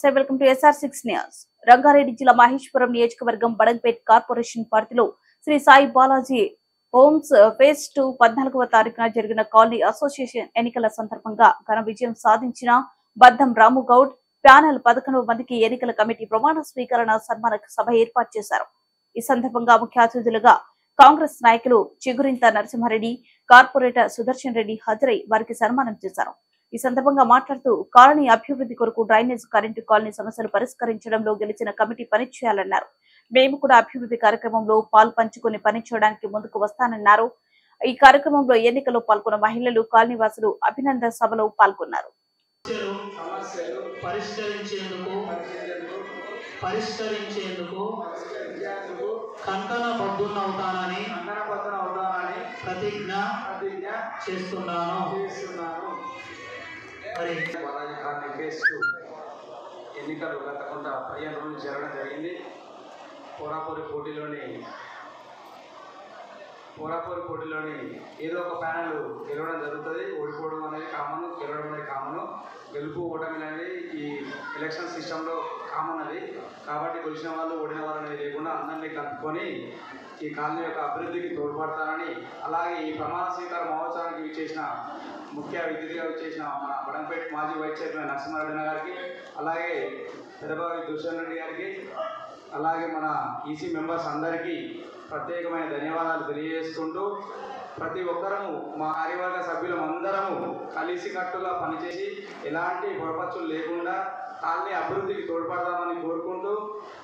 నమస్తే welcome to SR6 news. Rangareddy జిల్లా మహేశ్వరం నియోజకవర్గం బడంపేట్ కార్పొరేషన్ పరిధిలో శ్రీ సాయి బాలాజీ హోమ్స్ ఫేజ్ 2 14వ తారీఖున జరిగిన కాలనీ అసోసియేషన్ ఎన్నికల సందర్భంగా ఘన విజయం సాధించిన బద్దం రాము గౌడ్ ప్యానెల్ 11 మందికి ఎన్నికల కమిటీ ప్రమాణ స్వీకరణ సన్మాన సభ ఏర్పాటు చేశారు. ఈ సందర్భంగా ముఖ్య అతిథులుగా కాంగ్రెస్ నాయకులు చిగురింత నరసింహారెడ్డి, కార్పొరేటర్ సుదర్శన్ రెడ్డి హాజరై వారికి సన్మానం చేశారు. ఈ సందర్భంగా మాట్లాడుతూ కాలనీ అభివృద్ధి కొరకు డ్రైనేజ్, కరెంటు, కాలనీ సమస్యలు పరిష్కరించడంలో గెలిచిన కమిటీ పనిచేయాలన్నారు. మేము కూడా అభివృద్ధి కార్యక్రమంలో పాలు పంచుకుని పనిచేయడానికి ముందుకు వస్తానన్నారు. ఈ కార్యక్రమంలో ఎన్నికల్లో పాల్గొన్న మహిళలు, కాలనీవాసులు అభినందన సభలో పాల్గొన్నారు. పరిష్కరించేందుకు కంకణబద్ధునవుతానని ప్రతిజ్ఞ చేస్తున్నాను. మరి బాలాజీ కాలనీ ఫేజ్ 2 ఎన్నికలు గత కొంత 15 రోజులు జరగడం జరిగింది. పోరాపోరి పోటీలోని ఏదో ఒక ప్యానెల్ గెలవడం జరుగుతుంది. ఓడిపోవడం అనేది కామన్, గెలవడం అనేది కామన్. గెలుపు ఓటమి అనేది ఈ ఎలక్షన్ సిస్టంలో కామన్ అది. కాబట్టి గెలిచిన వాళ్ళు, ఓడిన వాళ్ళు అనేది లేకుండా అందరినీ కలుపుకొని ఈ కాలనీ యొక్క అభివృద్ధికి తోడ్పడతారని, అలాగే ఈ ప్రమాణ స్వీకార మహోత్సవానికి విచ్చేసిన ముఖ్య అతిథిగా విచ్చేసిన మన బడంపేట మాజీ వైస్ చైర్మన్ నరసింహారెడ్డి గారికి, అలాగే పెదబావి దుర్శన్ రెడ్డి గారికి, అలాగే మన ఈసీ మెంబర్స్ అందరికీ ప్రత్యేకమైన ధన్యవాదాలు తెలియజేసుకుంటూ, ప్రతి ఒక్కరము మా కార్యవర్గ సభ్యులం అందరము కలిసికట్టుగా పనిచేసి ఎలాంటి పొరపచ్చులు లేకుండా కాలనీ అభివృద్ధికి తోడ్పడదామని కోరుకుంటూ,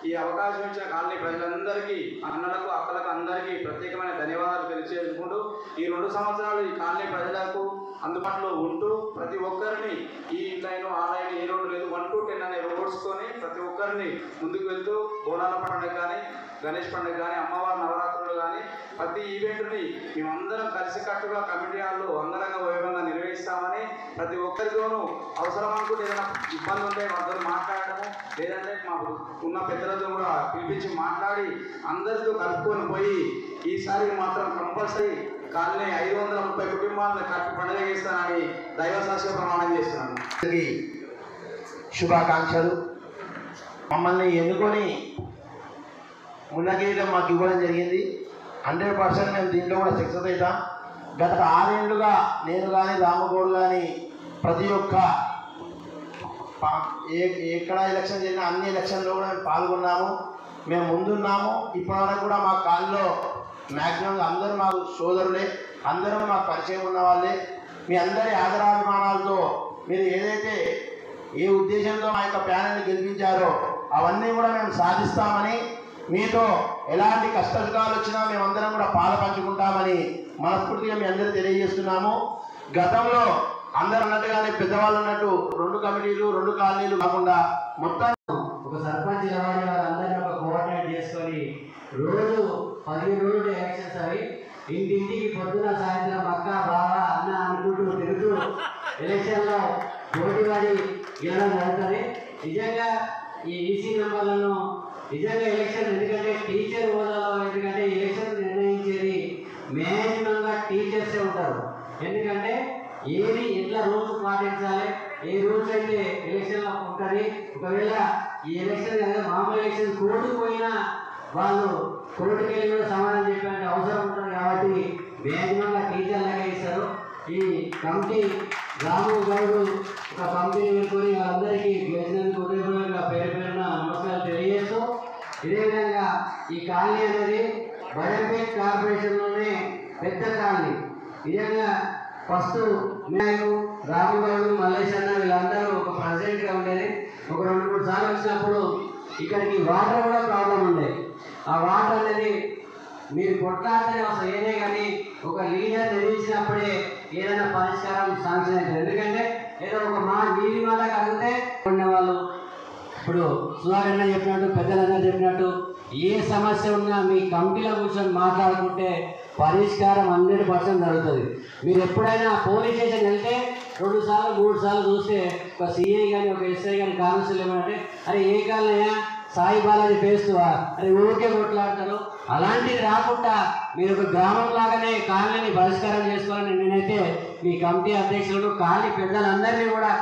ఈ అవకాశం ఇచ్చిన కాలనీ ప్రజలందరికీ, అన్నలకు, అక్కలకు అందరికీ ప్రత్యేకమైన ధన్యవాదాలు తెలియజేసుకుంటూ, ఈ 2 సంవత్సరాలు ఈ కాలనీ ప్రజలకు అందుబాటులో ఉంటూ ప్రతి ఒక్కరిని ఈ లైన్, ఆ లైన్, ఏ రోడ్డు లేదు 1 to 10 అనే రోడ్స్కొని ప్రతి ఒక్కరిని ముందుకు వెళ్తూ బోనాల పండుగ కానీ, గణేష్ పండుగ కానీ, అమ్మవారి నవరాత్రులు కానీ ప్రతి ఈవెంట్ని మేమందరం కలిసికట్టుగా కమిటీ హాల్లో అంగరంగ వైభవంగా నిర్వహిస్తామని, ప్రతి ఒక్కరితోనూ అవసరం అనుకుంటే ఏదైనా ఇబ్బంది ఉంటే అందరూ మాట్లాడటము, లేదంటే మాకు ఉన్న పెద్దలతో కూడా పిలిపించి మాట్లాడి అందరితో కలుపుకొని పోయి ఈసారి మాత్రం కంపల్సరీ కాలనీ 530 కుటుంబాలను కట్టి పండుగ చేస్తానని దైవ సాక్షి ప్రమాణం చేస్తున్నాను. శుభాకాంక్షలు. మమ్మల్ని ఎన్నుకొని మున్నగీయడం మాకు ఇవ్వడం జరిగింది. 100% మేము దీంట్లో కూడా సక్సెస్ అవుతాం. గత 6 ఏళ్ళుగా నేను కానీ, రామగౌడ్ కానీ ప్రతి ఒక్క ఎక్కడ ఎలక్షన్ జరిగినా అన్ని ఎలక్షన్లో కూడా మేము పాల్గొన్నాము. మేము ముందున్నాము. ఇప్పటివరకు కూడా మా కాల్లో మ్యాక్సిమం అందరూ మాకు సోదరులే, అందరూ మాకు పరిచయం ఉన్న వాళ్ళే. మీ అందరి ఆదరాభిమానాలతో మీరు ఏదైతే ఏ ఉద్దేశంతో మా యొక్క ప్యానెల్ని గెలిపించారో అవన్నీ కూడా మేము సాధిస్తామని, మీతో ఎలాంటి కష్టసుఖాలు వచ్చినా మేమందరం కూడా పాలు పంచుకుంటామని మనస్ఫూర్తిగా మీ అందరూ తెలియజేస్తున్నాము. గతంలో అందరూ అన్నట్టుగానే పెద్దవాళ్ళు ఉన్నట్టు 2 కమిటీలు, 2 కాలనీలు కాకుండా మొత్తం ఒక సర్పంచ్ కావాలి, వాళ్ళందరినీ ఒక కోఆర్డినేట్ చేసుకొని రోజు 15 రోజులు ఎలక్షన్స్ అవి ఇంటింటికి పొద్దున సాయంత్రం అక్క, బావ, అన్న అనుకుంటూ తిరుగుతూ ఎలక్షన్లో పోటీపడి గెలవడం జరుగుతుంది. నిజంగా ఈ ఈసీ మెంబర్లను నిజంగా ఎలక్షన్, ఎందుకంటే టీచర్ హోదాలో, ఎందుకంటే ఎలక్షన్ నిర్ణయించేది మేనేజ్మెంట్గా టీచర్సే ఉంటారు. ఎందుకంటే ఏది ఎట్లా రూల్స్ పాటించాలి, ఏ రూల్స్ అయితే ఎలక్షన్లో ఉంటుంది. ఒకవేళ ఈ ఎలక్షన్ కదా మామూలు ఎలక్షన్ కోర్టుకు పోయినా వాళ్ళు కోర్టుకు వెళ్ళి కూడా సమాధానం చెప్పే అవసరం ఉంటుంది. కాబట్టి మేనేజ్మెంట్గా టీచర్లాగా ఇస్తారు. ఈ కమిటీ రాము గౌడ్ ఒక కమిటీని పెట్టుకొని వాళ్ళందరికీ గెలిచినందుకు ఉదయపూర్వకంగా పేరు పేరున నమస్కారాలు తెలియజేస్తూ, ఇదే విధంగా ఈ కాలనీ అనేది బడంపేట్ కార్పొరేషన్లోనే పెద్ద కాలనీ. నిజంగా ఫస్ట్ నేను, రాము గౌడ్, మల్లేష్ అన్న వీళ్ళందరూ ఒక ప్రెసిడెంట్గా ఉండేది. ఒక 2-3 సార్లు వచ్చినప్పుడు ఇక్కడికి వాటర్ కూడా ప్రాబ్లం ఉండేది. ఆ వాటర్ అనేది మీరు కొట్లాడితేనే అసలు ఏదే కానీ ఒక లీడర్ నిర్మించినప్పుడే ఏదైనా పరిష్కారం శాంక్షన్ అవుతుంది. ఎందుకంటే ఏదో ఒక నీటి మాటకు అడిగితే ఉండేవాళ్ళు. ఇప్పుడు సుధాకర్ చెప్పినట్టు, పెద్దలందరూ చెప్పినట్టు ఏ సమస్య ఉన్నా మీ కమిటీలో కూర్చొని మాట్లాడుకుంటే పరిష్కారం 100% జరుగుతుంది. మీరు ఎప్పుడైనా పోలీస్ స్టేషన్ వెళ్తే 2 సార్లు 3 సార్లు చూస్తే ఒక సిఐ కానీ, ఒక ఎస్ఐ కానీ, కానిస్టేబుల్ ఏమంటే అరే ఏ కాలనయ్యా సాయి బాలాజీ పేస్తువా, అరే ఊరికే కొట్లాడతారు. అలాంటిది రాకుండా మీరు ఒక గ్రామం లాగానే కాలనీని పరిష్కారం చేసుకోవాలని నేనైతే మీ కమిటీ అధ్యక్షులను, కాలనీ పెద్దలందరినీ కూడా